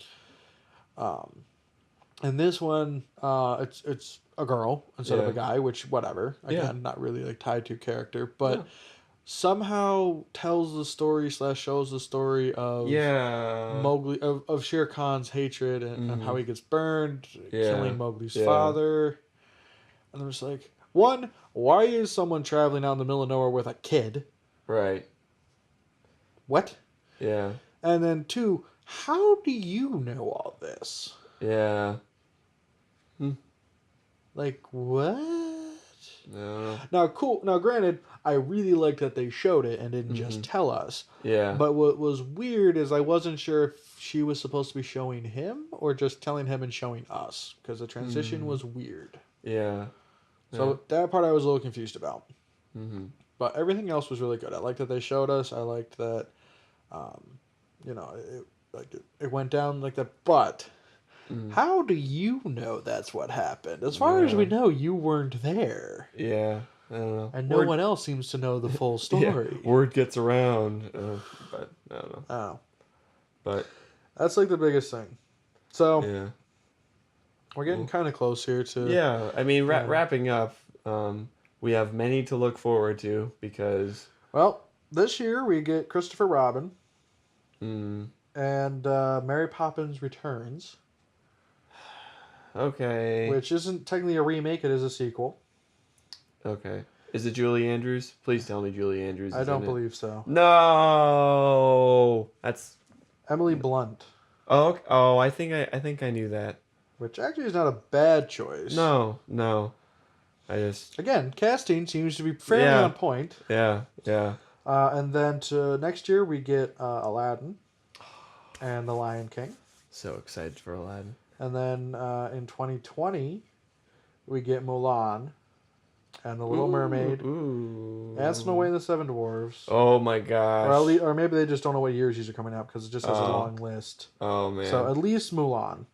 And this one, it's a girl instead of a guy, which whatever. Again, not really like tied to character, but somehow tells the story / shows the story of Mowgli of Shere Khan's hatred and how he gets burned, killing Mowgli's father. And I'm just like, why is someone traveling out in the middle of nowhere with a kid? Right. What? Yeah. And then 2, how do you know all this? Yeah. Like, what? No. Now, cool. Now, granted, I really liked that they showed it and didn't just tell us. Yeah. But what was weird is I wasn't sure if she was supposed to be showing him or just telling him and showing us because the transition was weird. Yeah. So that part I was a little confused about. Mm-hmm. But everything else was really good. I liked that they showed us. I liked that, um, it went down like that. But how do you know that's what happened? As far as we Yeah. know, you weren't there. Yeah. I don't know. And no one else seems to know the full Yeah. story. Word gets around, but I don't know. Oh. But That's like the biggest thing. So yeah. we're getting kind of close here to. Yeah. I mean, Yeah. wrapping up. We have many to look forward to because. Well, this year we get Christopher Robin Mm, and Mary Poppins Returns, okay. which isn't technically a remake; it is a sequel. Okay. Is it Julie Andrews? Please tell me Julie Andrews I is don't in it. believe so. No. That's. Emily Blunt, Oh, I think I knew that. which actually is not a bad choice. No. I just. Again, casting seems to be fairly Yeah. on point. Yeah. And then to next year we get Aladdin and The Lion King. So excited for Aladdin. And then in 2020 we get Mulan and The Little Mermaid Ooh. and Snow White and the Seven Dwarfs. Oh my gosh. Or maybe they just don't know what years these are coming out because it just has a long list. Oh man. So at least Mulan.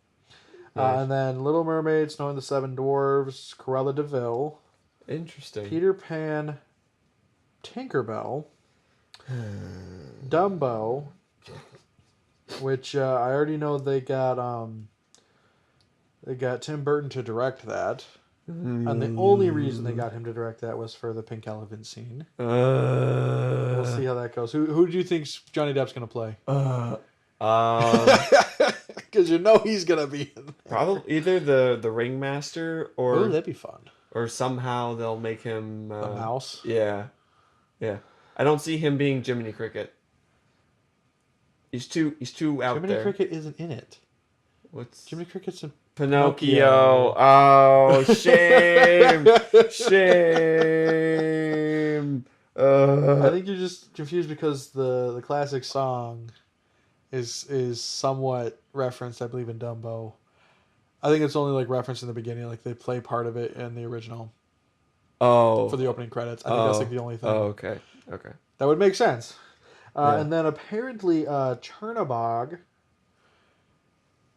Nice. And then Little Mermaid, Snow and the Seven Dwarfs, Cruella de Vil, Interesting. Peter Pan, Tinkerbell, Dumbo, which I already know they got Tim Burton to direct that. And the only reason they got him to direct that was for the pink elephant scene. We'll see how that goes. Who do you think's Johnny Depp's gonna play? Because you know he's gonna be in there. Probably either the ringmaster Oh, or that'd be fun. somehow they'll make him A mouse. Yeah. I don't see him being Jiminy Cricket. He's too out Jiminy there. Cricket isn't in it. What's Jiminy Cricket's in Pinocchio? Oh, shame, shame. I think you're just confused because the classic song is somewhat referenced, I believe, in Dumbo. I think it's only like referenced in the beginning, like they play part of it in the original for the opening credits. I think that's like the only thing. Oh, okay. That would make sense. Yeah. And then apparently Chernabog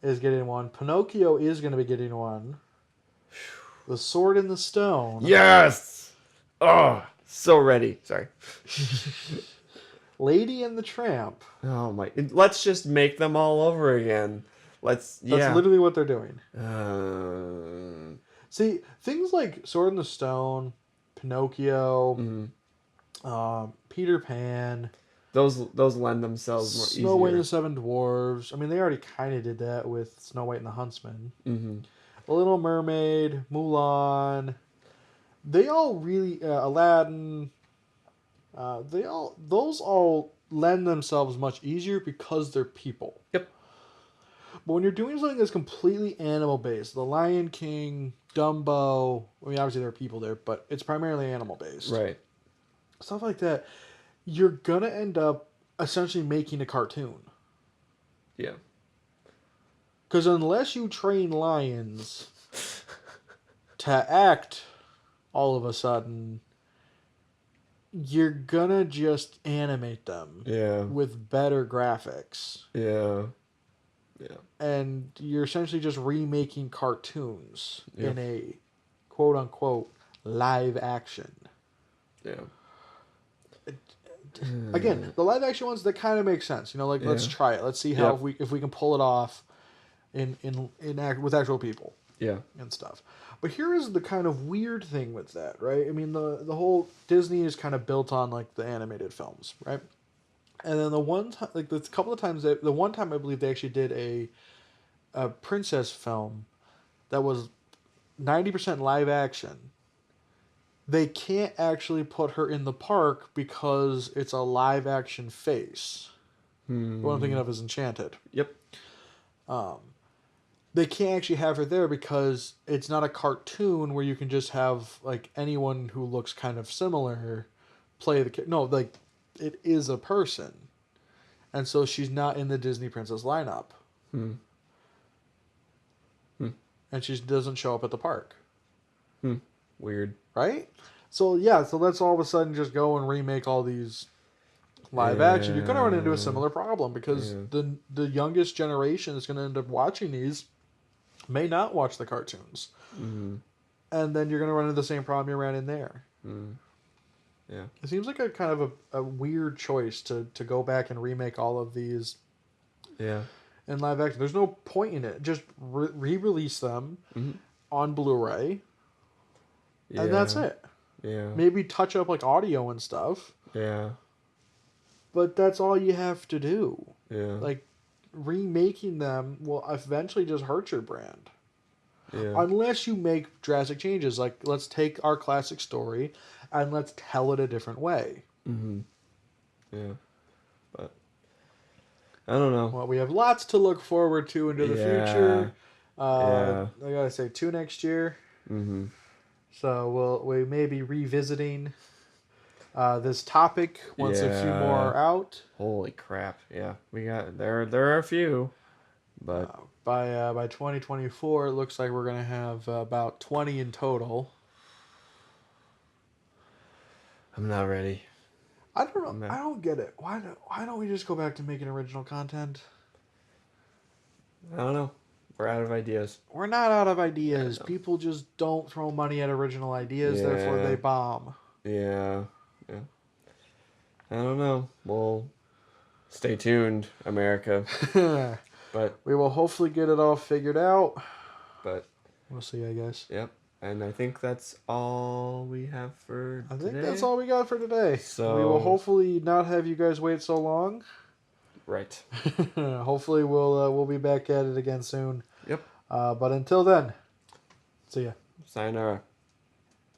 is getting one. Pinocchio is going to be getting one. The Sword in the Stone. Yes. Oh, so ready. Sorry. Lady and the Tramp. Oh my! Let's just make them all over again. That's Literally what they're doing. See, things like Sword in the Stone, Pinocchio, Peter Pan, those lend themselves more Snow White and easier. the Seven Dwarves. I mean, they already kind of did that with Snow White and the Huntsman. Mm-hmm. The Little Mermaid, Mulan. They all really Aladdin. Those all lend themselves much easier because they're people. Yep. But when you're doing something that's completely animal based, The Lion King, Dumbo, I mean obviously there are people there, but it's primarily animal based. Right. Stuff like that, you're gonna end up essentially making a cartoon. Yeah. Because unless you train lions to act all of a sudden, you're gonna just animate them Yeah. with better graphics. Yeah. And you're essentially just remaking cartoons Yeah. in a quote unquote live action. Yeah. Again, the live action ones that kind of make sense. You know, like let's Yeah. try it. Let's see how Yep. if we can pull it off with actual people Yeah. and stuff. But here is the kind of weird thing with that, right? I mean, the whole Disney is kind of built on like the animated films, right? And then the one time, like the couple of times, the one time I believe they actually did a princess film that was 90% live action. they can't actually put her in the park because it's a live action face. The one I'm thinking of is Enchanted. Yep. Um, they can't actually have her there because it's not a cartoon where you can just have like anyone who looks kind of similar play the no, like it is a person, and so she's not in the Disney Princess lineup, Hmm. Hmm. and she doesn't show up at the park. Weird. Right? So yeah, so let's all of a sudden just go and remake all these live action. You're gonna run into a similar problem because Yeah. the youngest generation is gonna end up watching these may not watch the cartoons. Mm-hmm. And then you're gonna run into the same problem you ran in there. Mm. Yeah. It seems like a kind of a weird choice to go back and remake all of these Yeah. in live action. There's no point in it. Just re-release them Mm-hmm. on Blu-ray, Yeah. and that's it. Yeah. Maybe touch up like audio and stuff, Yeah. but that's all you have to do. Yeah. Like remaking them will eventually just hurt your brand. Yeah. Unless you make drastic changes, like let's take our classic story and let's tell it a different way. Mm-hmm. Yeah. But I don't know. Well, we have lots to look forward to into the future. Yeah. I gotta say, two next year. Mm-hmm. So we may be revisiting this topic once a few more Yeah. are out. Holy crap! Yeah, we got there are a few, but By 2024, it looks like we're gonna have about 20 in total. I'm not ready. I don't know. I'm not- I don't get it. Why don't we just go back to making original content? I don't know. We're out of ideas. We're not out of ideas. I know. People just don't throw money at original ideas, therefore Yeah. they bomb. Yeah. Yeah. I don't know. Well, stay tuned, America. But We will hopefully get it all figured out. but We'll see, I guess. yep. And I think that's all we have for I today. think that's all we got for today. So We will hopefully not have you guys wait so long. right. Hopefully we'll be back at it again soon. Yep. But until then, see ya. Sayonara.